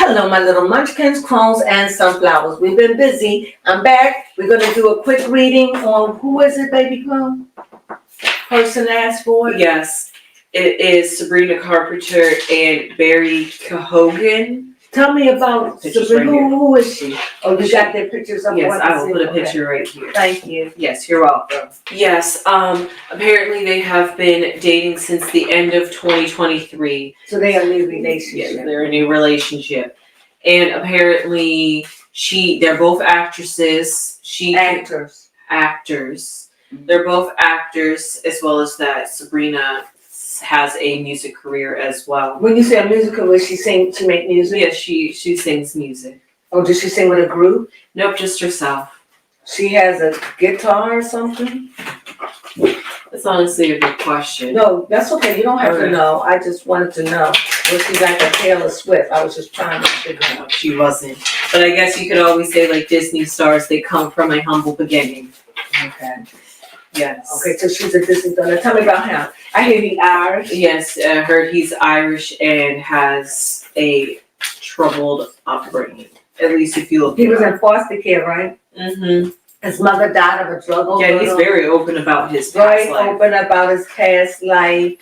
Hello, my little munchkins, crones, and sunflowers. We've been busy. I'm back. We're going to do a quick reading on who is it, baby crone? Person asked for it? Yes, it is Sabrina Carpenter and Barry Cahogan. Tell me about Sabrina. Right, who is she? Oh, you got their pictures up? Yes, I will put a picture right here. Thank you. Yes, you're welcome. Yes, apparently they have been dating since the end of 2023. So they are a new relationship. Yes, they're a new relationship. And apparently they're both actresses. Actors. They're both actors, as well as that Sabrina has a music career as well. When you say a musical, does she sing to make music? Yes, she sings music. Oh, does she sing with a group? Nope, just herself. She has a guitar or something? That's honestly a good question. No, that's okay. You don't have to know. I just wanted to know. Was she like a Taylor Swift? I was just trying to figure out. She wasn't. But I guess you could always say, like Disney stars, they come from a humble beginning. Okay. Yes. Okay, so she's a Disney star. Now tell me about him. I hear he's Irish. Yes, I heard he's Irish and has a troubled upbringing. At least if you look. He was in foster care, right? Mm-hmm. His mother died of a drug overdose. Yeah, he's very open about his past life. Very open about his past life.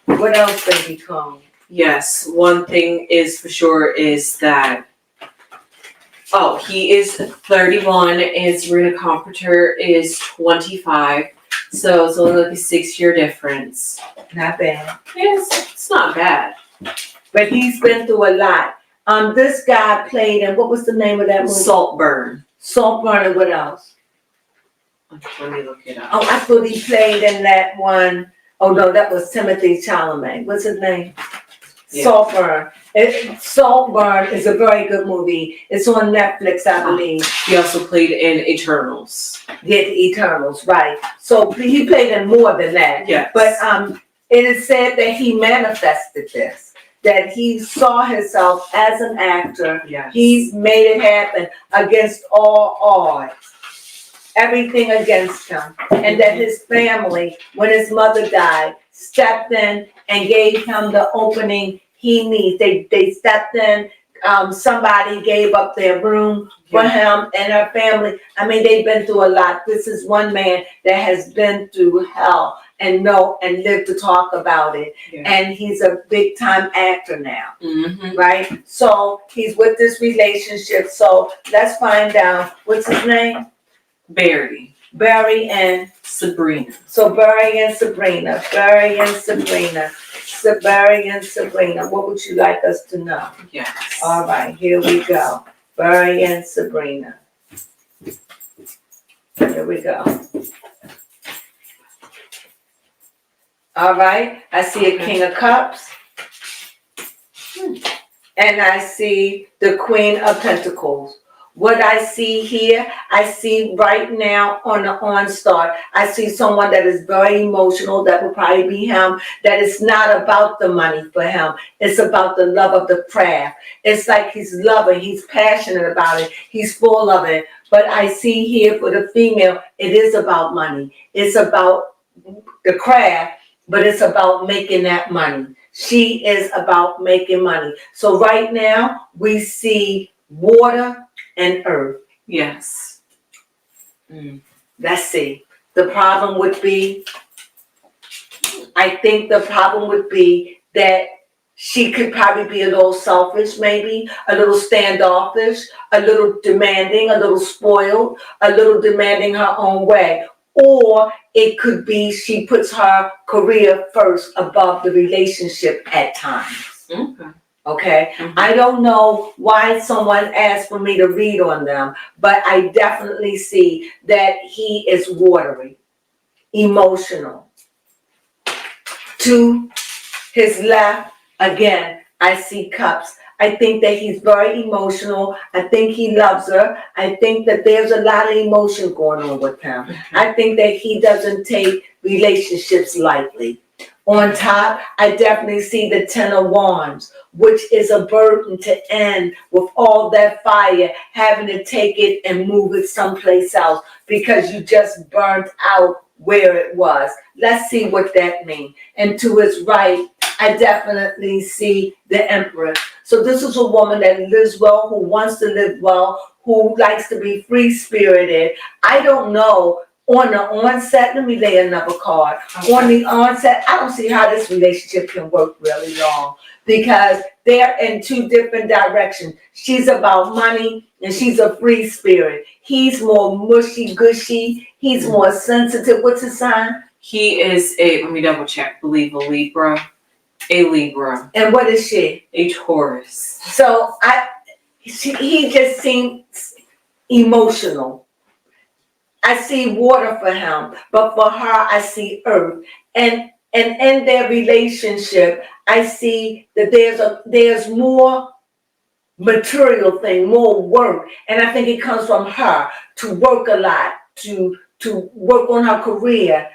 What else did he come? Yes, one thing is for sure is that he is 31 and Sabrina Carpenter is 25. So it's only like a 6-year difference. Not bad. Yes, it's not bad. But he's been through a lot. This guy played in, what was the name of that movie? Saltburn. Saltburn, and what else? Let me look it up. Oh, I thought he played in that one. Oh no, that was Timothy Chalamet. What's his name? Yeah. Saltburn. Saltburn is a very good movie. It's on Netflix, I believe. He also played in Eternals. Yeah, Eternals, right. So he played in more than that. Yes. But it is said that he manifested this, that he saw himself as an actor. Yes. He made it happen against all odds. Everything against him. And that his family, when his mother died, stepped in and gave him the opening he needs. They stepped in. Somebody gave up their room for him and her family. I mean, they've been through a lot. This is one man that has been through hell and lived to talk about it. Yeah. And he's a big time actor now, right? So he's with this relationship. So let's find out, what's his name? Barry and Sabrina. So Barry and Sabrina. What would you like us to know? Yes. All right, here we go. Barry and Sabrina. Here we go. All right, I see a King of Cups. And I see the Queen of Pentacles. What I see here, I see right now on the onstart, I see someone that is very emotional, that will probably be him, that it's not about the money for him. It's about the love of the craft. It's like he's loving, he's passionate about it, he's full of it. But I see here for the female, it is about money. It's about the craft, but it's about making that money. She is about making money. So right now, we see water and earth. Yes. Let's see. The problem would be, I think the problem would be that she could probably be a little selfish, maybe, a little standoffish, a little demanding, a little spoiled, a little demanding her own way. Or it could be she puts her career first above the relationship at times. Okay, I don't know why someone asked for me to read on them, but I definitely see that he is watery, emotional. To his left, again, I see cups. I think that he's very emotional. I think he loves her. I think that there's a lot of emotion going on with him. I think that he doesn't take relationships lightly. On top, I definitely see the Ten of Wands, which is a burden to end with all that fire, having to take it and move it someplace else because you just burnt out where it was. Let's see what that means. And to his right, I definitely see the Empress. So this is a woman that lives well, who wants to live well, who likes to be free-spirited. I don't know, on the onset, let me lay another card. Okay. On the onset, I don't see how this relationship can work really long, because they're in two different directions. She's about money and she's a free spirit. He's more mushy gushy. He's more sensitive. What's his sign? He is let me double check, believe a Libra. A Libra. And what is she? A Taurus. So he just seems emotional. I see water for him, but for her, I see earth. And in their relationship, I see that there's more material thing, more work. And I think it comes from her to work a lot, to work on her career.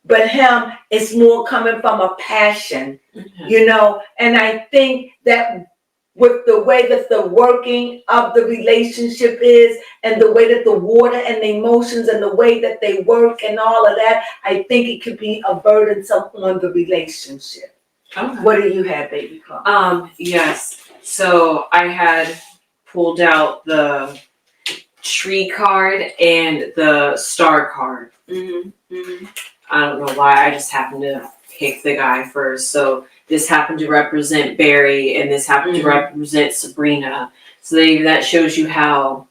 But him, it's more coming from a passion, you know? And I think that with the way that the working of the relationship is, and the way that the water and the emotions and the way that they work and all of that, I think it could be a burdensome on the relationship. Okay. What do you have, baby? Yes. So I had pulled out the tree card and the star card. I don't know why, I just happened to pick the guy first. So this happened to represent Barry, and this happened to represent Sabrina. So that shows you how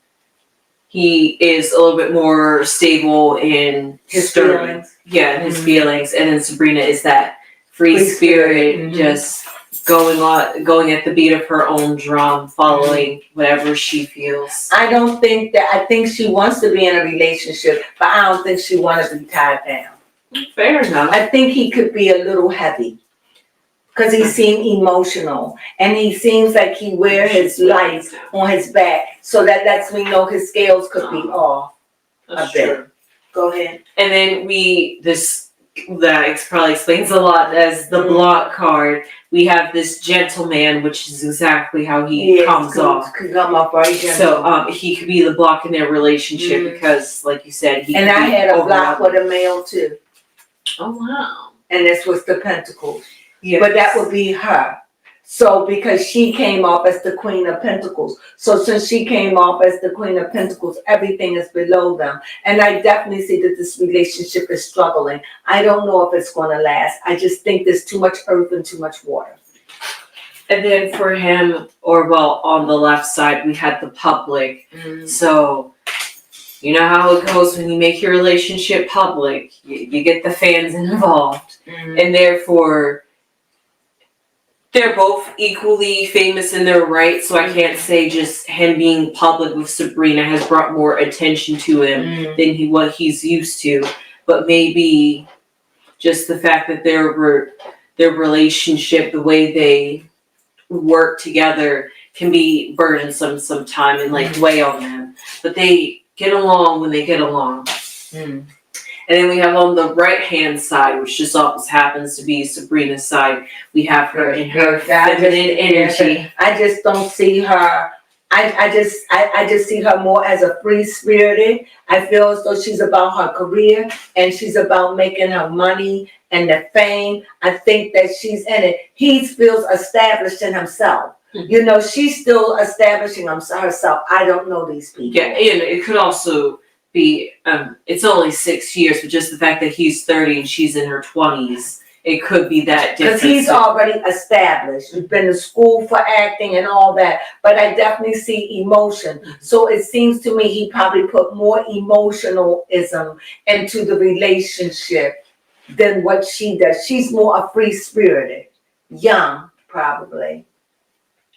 he is a little bit more stable in His stirring. feelings. Yeah, his feelings. And then Sabrina is that free spirit, just going at the beat of her own drum, following whatever she feels. I think she wants to be in a relationship, but I don't think she wants to be tied down. Fair enough. I think he could be a little heavy, because he seemed emotional, and he seems like he wear his life on his back, so that lets me know his scales could be off That's a bit. true. Go ahead. And then that probably explains a lot, as the block card. We have this gentleman, which is exactly how he comes off. Could come off right. So he could be the block in their relationship because, like you said, he. And I had a block with a male too. Oh wow! And this was the Pentacles. Yes. But that would be her. So because she came off as the Queen of Pentacles. So since she came off as the Queen of Pentacles, everything is below them. And I definitely see that this relationship is struggling. I don't know if it's going to last. I just think there's too much earth and too much water. And then for him, on the left side, we had the public. So, you know how it goes when you make your relationship public. You get the fans involved. And therefore, they're both equally famous in their right, so I can't say just him being public with Sabrina has brought more attention to him than what he's used to. But maybe just the fact that their relationship, the way they work together, can be burdensome sometime and weigh on them. But they get along when they get along. And then we have on the right-hand side, which just always happens to be Sabrina's side, we have her in her feminine energy. I just don't see her. I just see her more as a free-spirited. I feel as though she's about her career and she's about making her money and the fame. I think that she's in it. He feels established in himself. You know, she's still establishing herself. I don't know these people. Yeah, and it could also be, it's only 6 years, but just the fact that he's 30 and she's in her 20s, it could be that difference. Because he's already established. He's been to school for acting and all that. But I definitely see emotion. So it seems to me he probably put more emotionalism into the relationship than what she does. She's more a free-spirited, young, probably.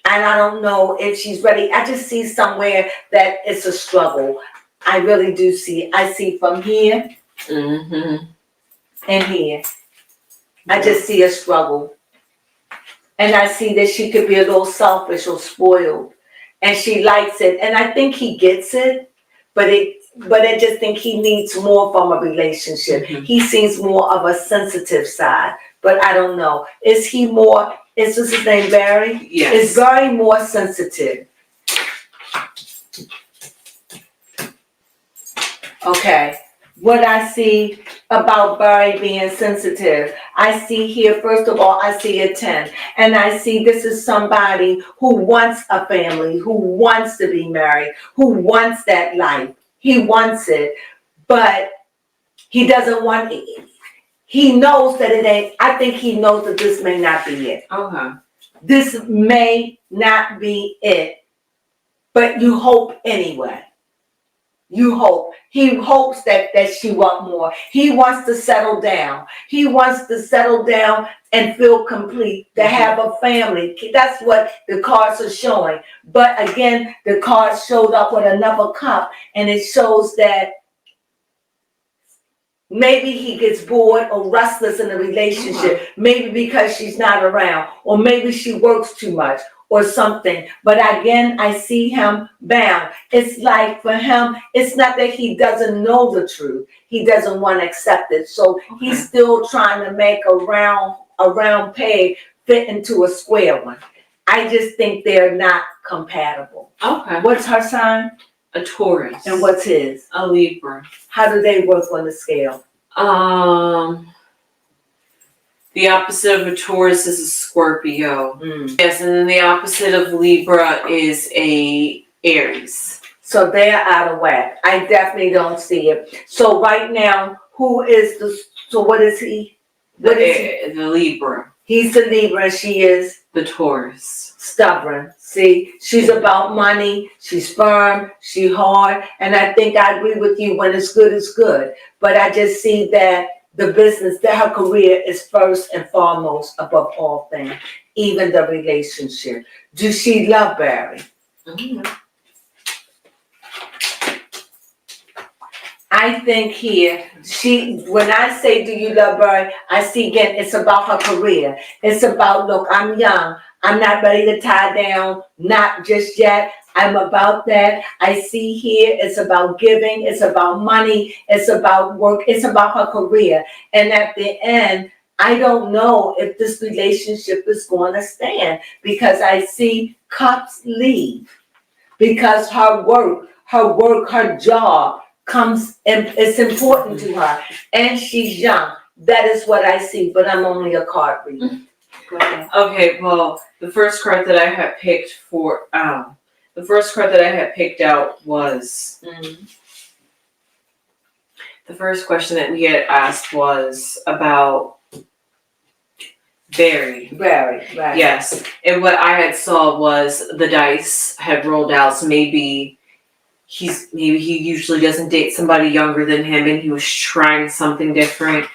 And I don't know if she's ready. I just see somewhere that it's a struggle. I really do see. I see from here and here. I just see a struggle. And I see that she could be a little selfish or spoiled. And she likes it. And I think he gets it. But I just think he needs more from a relationship. He seems more of a sensitive side. But I don't know. Is he more, is this his name, Barry? Yes. Is Barry more sensitive? Okay. what I see about Barry being sensitive. I see here, first of all, I see a 10. And I see this is somebody who wants a family, who wants to be married, who wants that life. He wants it, but he doesn't want it. He knows that it ain't, I think he knows that this may not be it. Okay. This may not be it, but you hope anyway. You hope. He hopes that she wants more. He wants to settle down. He wants to settle down and feel complete, to have a family. That's what the cards are showing. But again, the cards showed up with another cup, and it shows that maybe he gets bored or restless in a relationship, maybe because she's not around, or maybe she works too much or something. But again, I see him bound. It's like for him, it's not that he doesn't know the truth. He doesn't want to accept it. So he's still trying to make a round peg fit into a square one. I just think they're not compatible. Okay. What's her sign? A Taurus. And what's his? A Libra. How do they work on the scale? The opposite of a Taurus is a Scorpio. Yes, and then the opposite of Libra is a Aries. So they're out of whack. I definitely don't see it. So right now, what is he? The Libra. He's the Libra and she is? The Taurus. Stubborn. See, she's about money, she's firm, she's hard, and I think I agree with you, when it's good, it's good. But I just see that the business, that her career is first and foremost above all things, even the relationship. Do she love Barry? I think here, when I say, do you love Barry, I see again, it's about her career. It's about, look, I'm young. I'm not ready to tie down, not just yet. I'm about that. I see here, it's about giving, it's about money, it's about work, it's about her career. And at the end, I don't know if this relationship is going to stand, because I see cups leave. Because her work, her job comes, and it's important to her. And she's young. That is what I see, but I'm only a card reader. Go ahead. Okay, well, the first card that I had picked out was the first question that we had asked was about Barry. Right. Yes, and what I had saw was the dice had rolled out, so maybe he usually doesn't date somebody younger than him, and he was trying something different.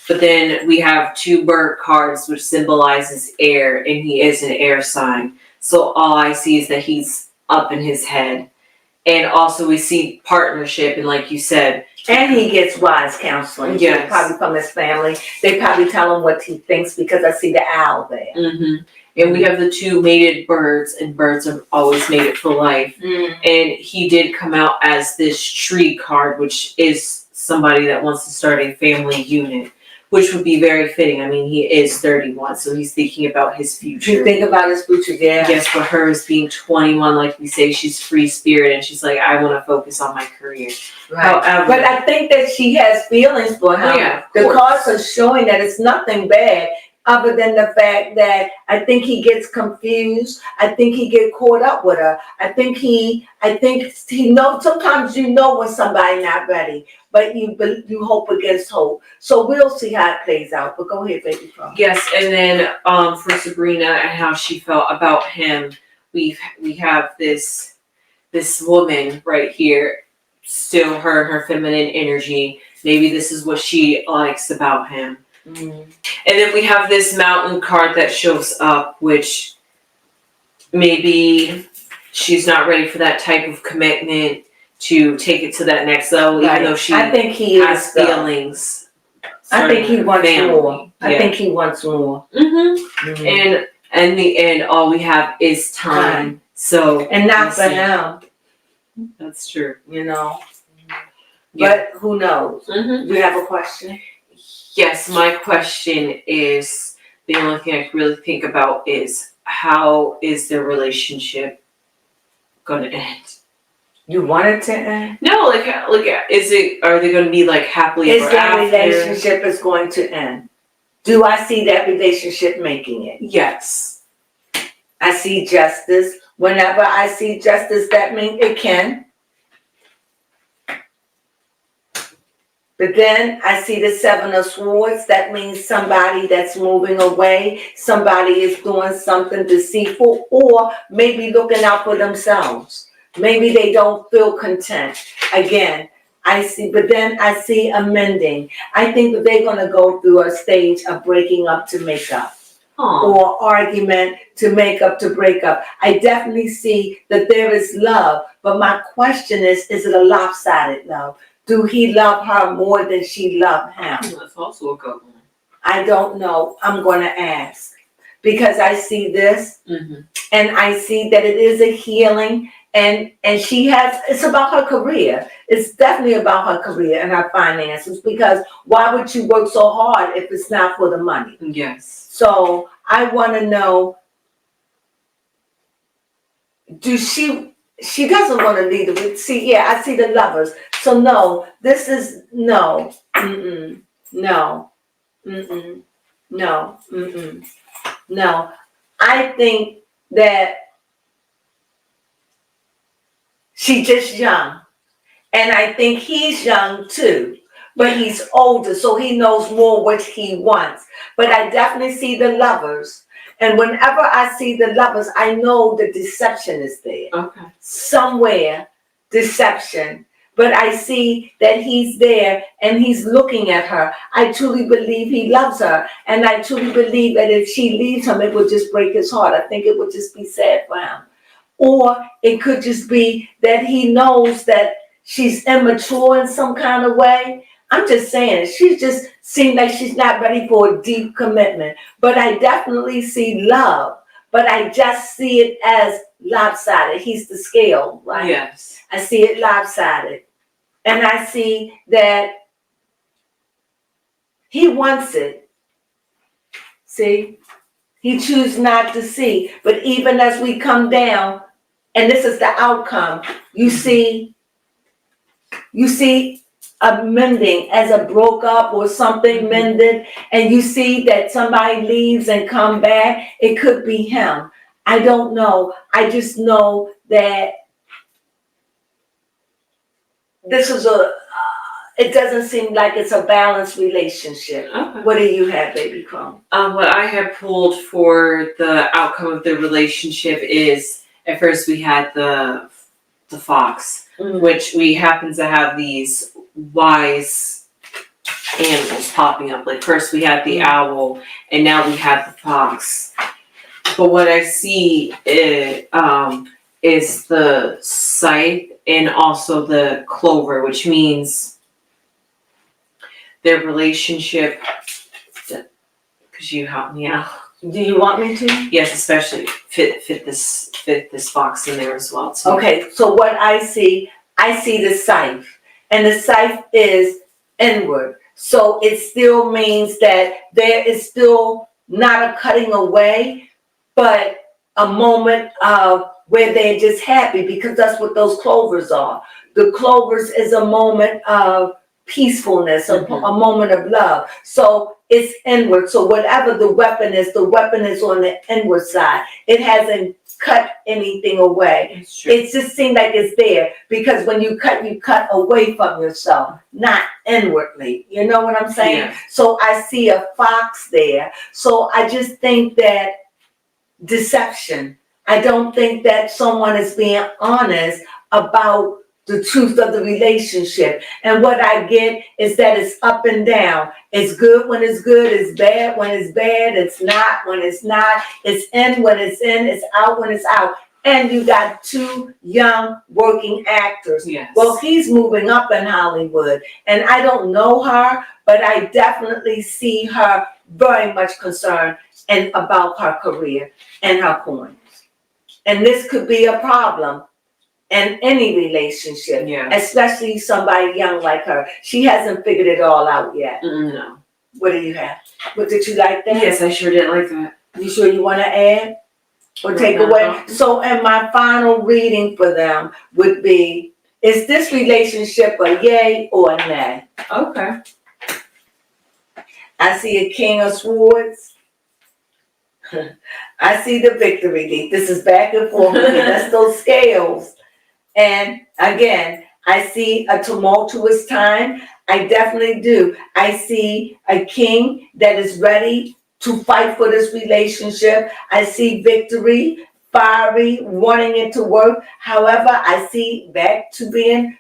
But then we have 2 bird cards, which symbolizes air, and he is an air sign. So all I see is that he's up in his head. And also we see partnership, and like you said. And he gets wise counseling. Yes. Probably from his family. They probably tell him what he thinks, because I see the owl there. And we have the 2 mated birds, and birds are always mated for life. And he did come out as this tree card, which is somebody that wants to start a family unit, which would be very fitting. I mean, he is 31, so he's thinking about his future. You think about his future, yeah. Yes, for her as being 21, like we say, she's free spirit, and she's like, I want to focus on my career. Right. However, but I think that she has feelings for him. Yeah, the cards are showing that it's nothing bad, other than the fact that I think he gets confused. I think he gets caught up with her. I think he knows, sometimes you know when somebody's not ready, but you hope against hope. So we'll see how it plays out. But go ahead, baby. Yes, and then for Sabrina and how she felt about him, we have this woman right here, still her feminine energy. Maybe this is what she likes about him. And then we have this mountain card that shows up, which maybe she's not ready for that type of commitment to take it to that next level, even though she has feelings. I think he wants more. Yeah. I think he wants more. And in the end, all we have is time. So and not for him. That's true. You know. But who knows? Do you have a question? Yes, my question is, the only thing I can really think about is, how is their relationship going to end? You want it to end? No, like, are they gonna be like happily Is ever the after? relationship is going to end? Do I see that relationship making it? Yes. I see justice. Whenever I see justice, that means it can. But then I see the Seven of Swords. That means somebody that's moving away. Somebody is doing something deceitful, or maybe looking out for themselves. Maybe they don't feel content. Again, I see, but then I see amending. I think that they're going to go through a stage of breaking up to make up. Or argument to make up, to break up. I definitely see that there is love, but my question is it a lopsided love? Do he love her more than she loved him? That's also a good one. I don't know. I'm going to ask. Because I see this, and I see that it is a healing, and she has, it's about her career. It's definitely about her career and her finances, because why would you work so hard if it's not for the money? Yes. So I want to know, she doesn't want to leave the, see, yeah, I see the Lovers. So no, this is, no, no, no, no. I think that she's just young. And I think he's young too. But he's older, so he knows more what he wants. But I definitely see the Lovers. And whenever I see the Lovers, I know the deception is there. Okay. Somewhere, deception. But I see that he's there and he's looking at her. I truly believe he loves her. And I truly believe that if she leaves him, it would just break his heart. I think it would just be sad for him. Or it could just be that he knows that she's immature in some kind of way. I'm just saying, she just seems like she's not ready for a deep commitment. But I definitely see love. But I just see it as lopsided. He's the scale, right? Yes. I see it lopsided. And I see that he wants it. See? He chooses not to see. But even as we come down, and this is the outcome, you see a mending as a broke up or something mended, and you see that somebody leaves and come back. It could be him. I don't know. I just know that this is it doesn't seem like it's a balanced relationship. Okay. What do you have, baby Crone? What I have pulled for the outcome of the relationship is, at first we had the fox, which we happen to have these wise animals popping up. Like first we had the owl, and now we have the fox. But what I see is the scythe and also the clover, which means their relationship. Could you help me out? Do you want me to? Yes, especially fit this fox in there as well too. Okay, so what I see the scythe, and the scythe is inward. So it still means that there is still not a cutting away, but a moment of where they're just happy, because that's what those clovers are. The clovers is a moment of peacefulness, a moment of love. So it's inward. So whatever the weapon is on the inward side. It hasn't cut anything away. It just seems like it's there, because when you cut away from yourself, not inwardly. You know what I'm saying? Yeah. So I see a fox there. So I just think that deception. I don't think that someone is being honest about the truth of the relationship. And what I get is that it's up and down. It's good when it's good, it's bad when it's bad, it's not when it's not, it's in when it's in, it's out when it's out. And you got two young working actors. Yes. Well, he's moving up in Hollywood, and I don't know her, but I definitely see her very much concerned and about her career and her coins. And this could be a problem in any relationship, especially somebody young like her. She hasn't figured it all out yet. No. What do you have? What, did you like that? Yes, I sure did like that. You sure you want to add or take away? So, and my final reading for them would be Is this relationship a yay or a nay? Okay. I see a King of Swords. I see the victory. This is back and forth. That's those scales. And again, I see a tumultuous time. I definitely do. I see a king that is ready to fight for this relationship. I see victory, fiery, wanting it to work. However, I see back to being,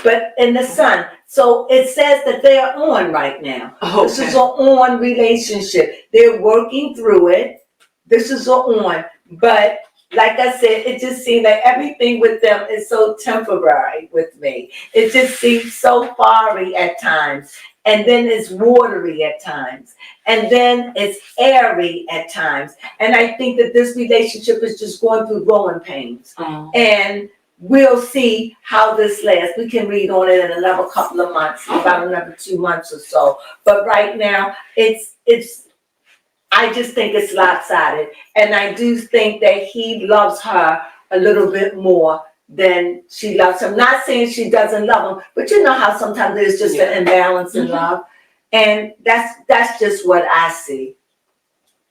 but in the sun. So it says that they are on right now. Okay. This is an on relationship. They're working through it. This is an on. But like I said, it just seems like everything with them is so temporary with me. It just seems so fiery at times. And then it's watery at times. And then it's airy at times. And I think that this relationship is just going through growing pains. Oh. And we'll see how this lasts. We can read on it in another couple of months, about another 2 months or so. But right now, I just think it's lopsided. And I do think that he loves her a little bit more than she loves him. Not saying she doesn't love him, but you know how sometimes there's just an imbalance in love. And that's just what I see.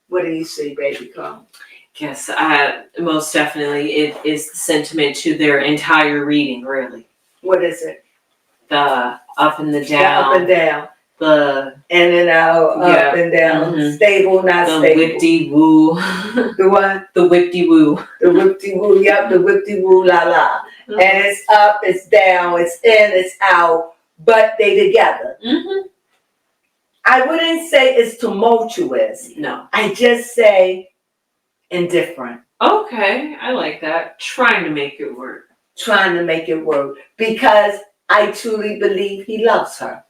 What do you see, baby Crone? Yes, most definitely it is the sentiment to their entire reading, really. What is it? The up and the The down. up and down. The In and out, up and down, stable, not the stable. whipty woo. The what? The whipty woo. The whipty woo, yep, the whipty woo la la. And it's up, it's down, it's in, it's out, but they together. I wouldn't say it's tumultuous. No. I just say indifferent. Okay, I like that. Trying to make it work. Trying to make it work. Because I truly believe he loves her.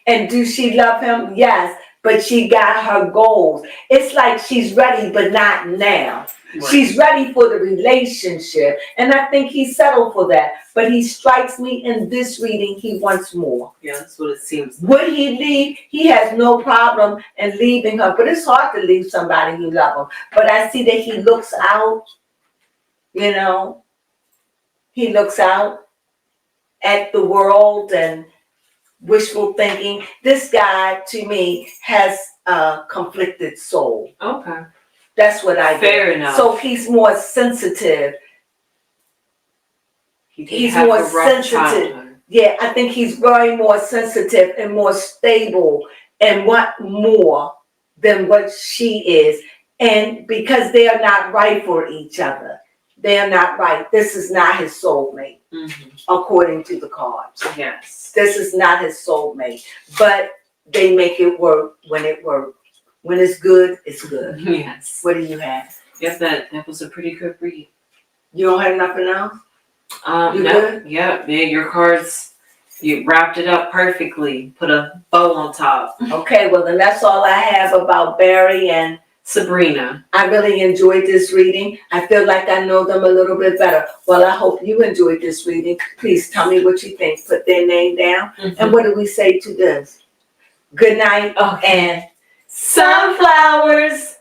And do she love him? Yes, but she got her goals. It's like she's ready, but not now. Right. She's ready for the relationship, and I think he's settled for that. But he strikes me in this reading, he wants more. Yeah, that's what it seems like. Would he leave? He has no problem in leaving her, but it's hard to leave somebody you love him. But I see that he looks out, you know, he looks out at the world and wishful thinking. This guy, to me, has a conflicted soul. Okay. That's what I get. Fair enough. So he's more sensitive. He's more sensitive. Yeah, I think he's very more sensitive and more stable and want more than what she is. And because they are not right for each other. They are not right. This is not his soulmate, according to the cards. Yes. This is not his soulmate. But they make it work when it works. When it's good, it's good. Yes. What do you have? Yes, that was a pretty good read. You don't have nothing else? You No. good? Yeah, your cards, you wrapped it up perfectly. Put a bow on top. Okay, well then that's all I have about Barry and Sabrina. I really enjoyed this reading. I feel like I know them a little bit better. Well, I hope you enjoyed this reading. Please tell me what you think. Put their name down. And what do we say to this? Good night and sunflowers.